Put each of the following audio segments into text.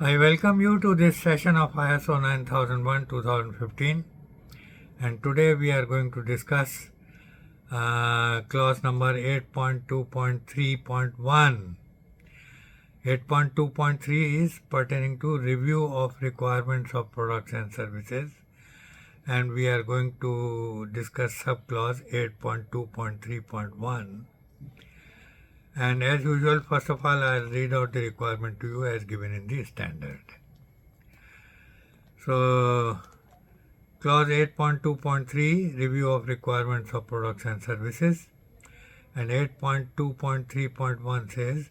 I welcome you to this session of ISO 9001-2015, and today we are going to discuss clause number 8.2.3.1. 8.2.3 is pertaining to review of requirements of products and services, and we are going to discuss subclause 8.2.3.1. And as usual, first of all, I'll read out the requirement to you as given in the standard. So, clause 8.2.3, review of requirements of products and services, and 8.2.3.1 says,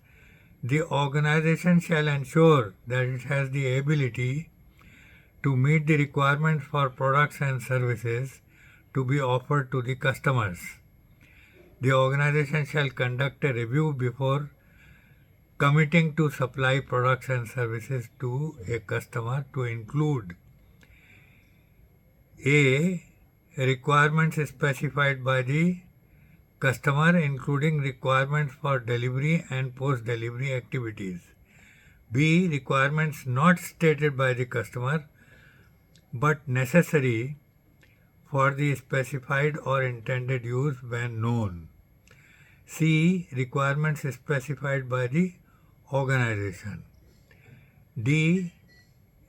the organization shall ensure that it has the ability to meet the requirements for products and services to be offered to the customers. The organization shall conduct a review before committing to supply products and services to a customer to include A. Requirements specified by the customer, including requirements for delivery and post-delivery activities. B. Requirements not stated by the customer but necessary for the specified or intended use when known. C. Requirements specified by the organization. D.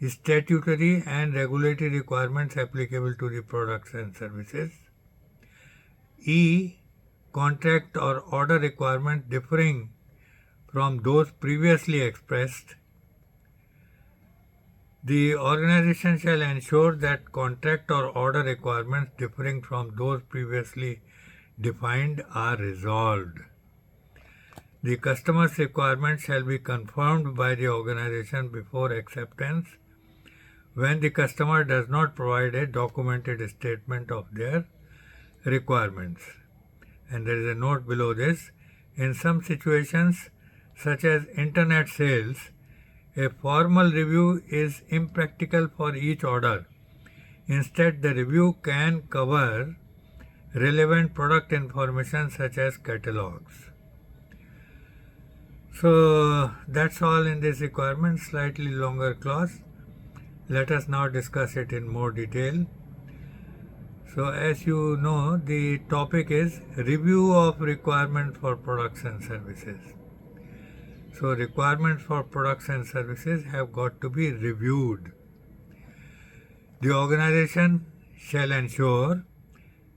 Statutory and regulatory requirements applicable to the products and services. E. Contract or order requirements differing from those previously expressed. The organization shall ensure that contract or order requirements differing from those previously defined are resolved. The customer's requirements shall be confirmed by the organization before acceptance when the customer does not provide a documented statement of their requirements. And there is a note below this. In some situations, such as internet sales, a formal review is impractical for each order. Instead, the review can cover relevant product information such as catalogs. So that's all in this requirement, slightly longer clause. Let us now discuss it in more detail. So as you know, the topic is review of requirement for products and services. So requirements for products and services have got to be reviewed. The organization shall ensure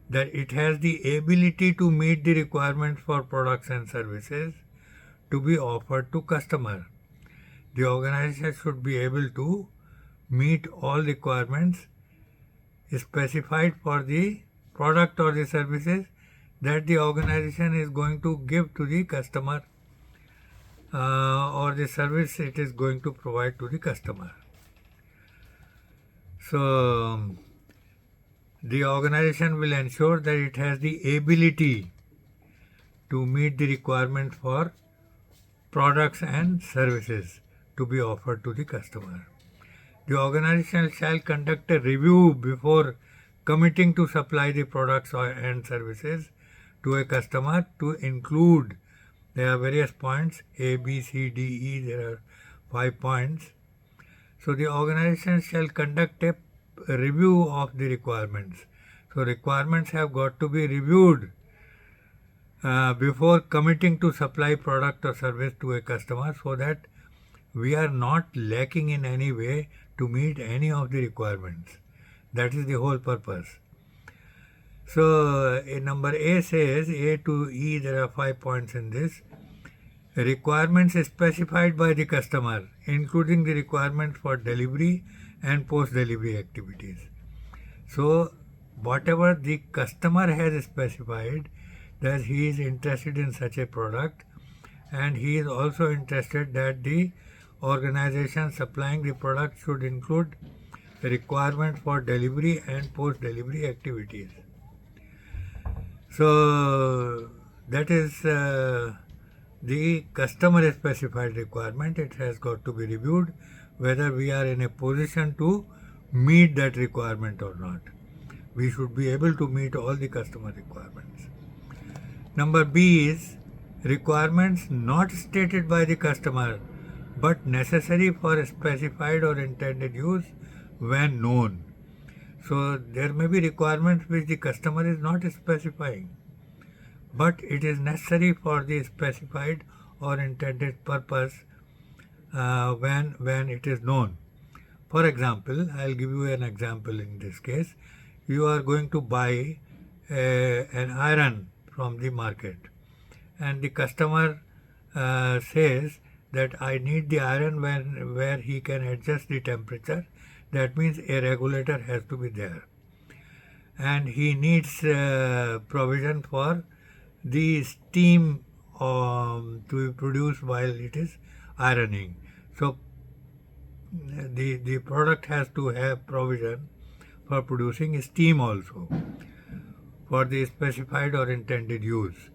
that it has the ability to meet the requirements for products and services to be offered to customer. The organization should be able to meet all requirements specified for the product or the services that the organization is going to give to the customer or the service it is going to provide to the customer. So, the organization will ensure that it has the ability to meet the requirement for products and services to be offered to the customer. The organization shall conduct a review before committing to supply the products and services to a customer to include, there are various points, A, B, C, D, E, there are 5 points. So the organization shall conduct a review of the requirements. So requirements have got to be reviewed before committing to supply product or service to a customer so that we are not lacking in any way to meet any of the requirements. That is the whole purpose. So number A says, A to E, there are 5 points in this. Requirements specified by the customer, including the requirement for delivery and post-delivery activities. So whatever the customer has specified that he is interested in such a product, and he is also interested that the organization supplying the product should include the requirement for delivery and post-delivery activities. So that is the customer specified requirement. It has got to be reviewed whether we are in a position to meet that requirement or not. We should be able to meet all the customer requirements. Number B is requirements not stated by the customer but necessary for specified or intended use when known. So there may be requirements which the customer is not specifying, but it is necessary for the specified or intended purpose when it is known. For example, I'll give you an example in this case. You are going to buy an iron from the market, and the customer says that I need the iron where he can adjust the temperature. That means a regulator has to be there, and he needs provision for the steam to be produced while it is ironing. So the product has to have provision for producing steam also for the specified or intended use.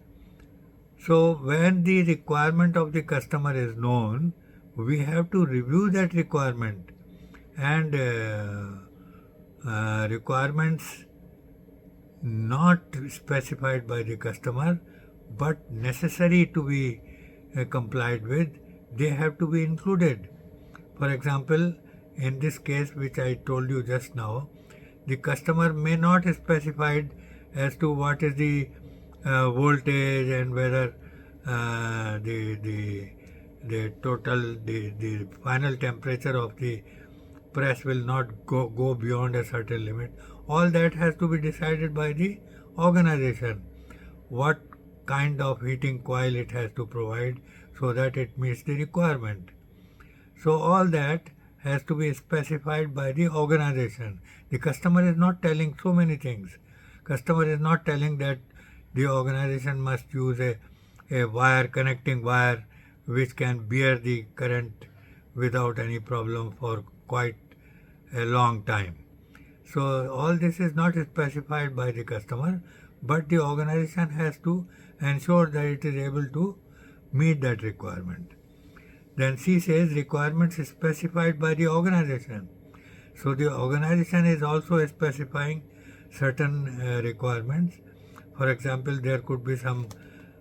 So when the requirement of the customer is known, we have to review that requirement, and requirements not specified by the customer but necessary to be complied with, they have to be included. For example, in this case which I told you just now, the customer may not specify as to what is the voltage and whether the total the final temperature of the press will not go beyond a certain limit. All that has to be decided by the organization. What kind of heating coil it has to provide so that it meets the requirement. So all that has to be specified by the organization. The customer is not telling so many things. Customer is not telling that the organization must use a wire, connecting wire, which can bear the current without any problem for quite a long time. So all this is not specified by the customer, but the organization has to ensure that it is able to meet that requirement. Then C says requirements specified by the organization. So the organization is also specifying certain requirements. For example, there could be some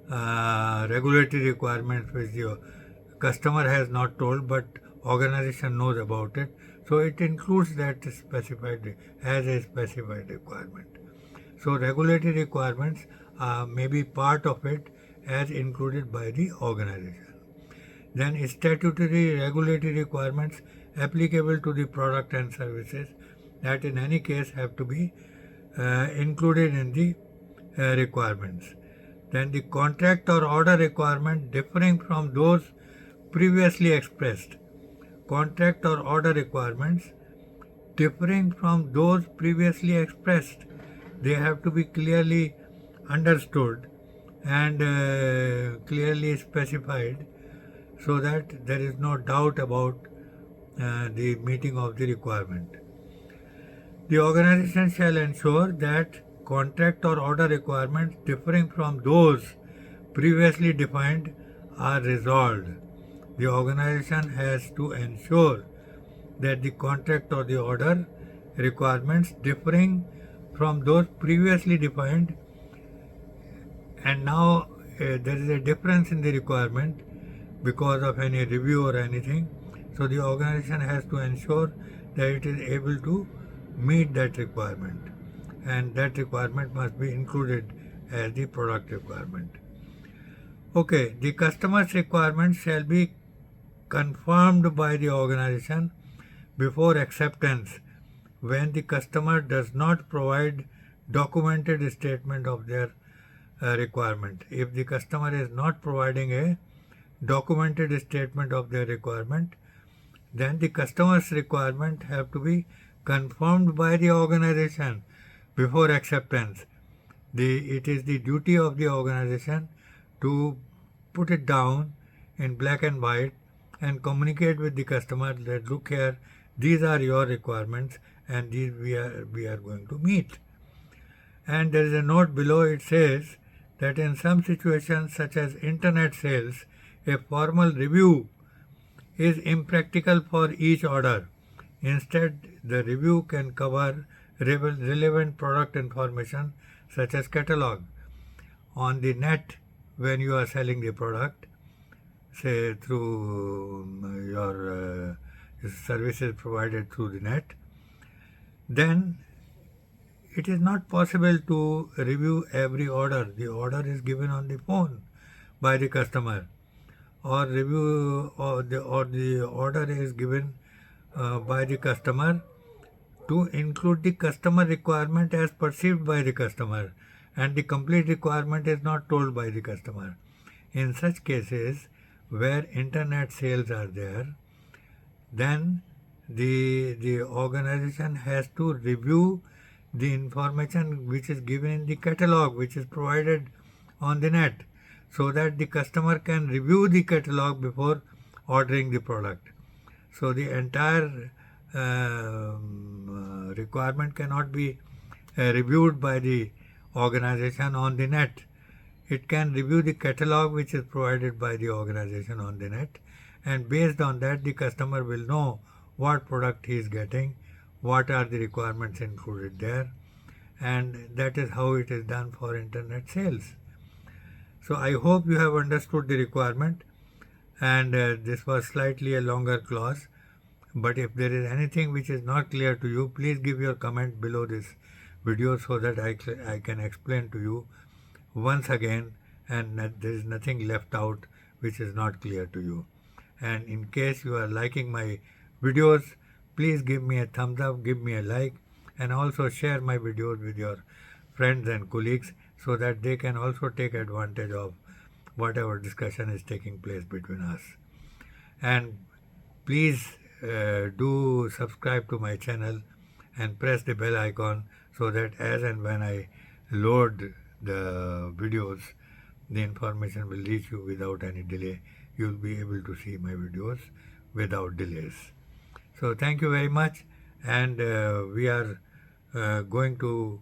regulatory requirements which the customer has not told, but organization knows about it. So it includes that specified as a specified requirement. So regulatory requirements may be part of it as included by the organization. Then statutory regulatory requirements applicable to the product and services that in any case have to be included in the requirements. Then the contract or order requirement differing from those previously expressed. Contract or order requirements differing from those previously expressed. They have to be clearly understood and clearly specified so that there is no doubt about the meeting of the requirement. The organization shall ensure that contract or order requirements differing from those previously defined are resolved. The organization has to ensure that the contract or the order requirements differing from those previously defined, and now there is a difference in the requirement because of any review or anything. So the organization has to ensure that it is able to meet that requirement, and that requirement must be included as the product requirement. Okay, the customer's requirements shall be confirmed by the organization before acceptance when the customer does not provide documented statement of their requirement. If the customer is not providing a documented statement of their requirement, then the customer's requirement have to be confirmed by the organization before acceptance. It is the duty of the organization to put it down in black and white and communicate with the customer that look here, these are your requirements and these we are going to meet. And there is a note below. It says that in some situations such as internet sales, a formal review is impractical for each order. Instead, the review can cover relevant product information such as catalog. On the net, when you are selling the product, say through your services provided through the net, then it is not possible to review every order. The order is given on the phone by the customer, or the order is given by the customer to include the customer requirement as perceived by the customer, and the complete requirement is not told by the customer. In such cases where internet sales are there, then the organization has to review the information which is given in the catalog, which is provided on the net, so that the customer can review the catalog before ordering the product. So the entire requirement cannot be reviewed by the organization on the net. It can review the catalog which is provided by the organization on the net, and based on that the customer will know what product he is getting, what are the requirements included there, and that is how it is done for internet sales. So I hope you have understood the requirement, and this was slightly a longer clause, but if there is anything which is not clear to you, please give your comment below this video so that I can explain to you once again, and that there is nothing left out which is not clear to you. And in case you are liking my videos, please give me a thumbs up, give me a like, and also share my videos with your friends and colleagues so that they can also take advantage of whatever discussion is taking place between us. And please do subscribe to my channel and press the bell icon so that as and when I load the videos, the information will reach you without any delay. You will be able to see my videos without delays. So thank you very much, and we are going to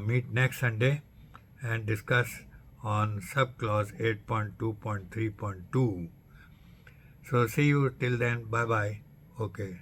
meet next Sunday and discuss on subclause 8.2.3.2. So see you till then. Bye bye. Okay.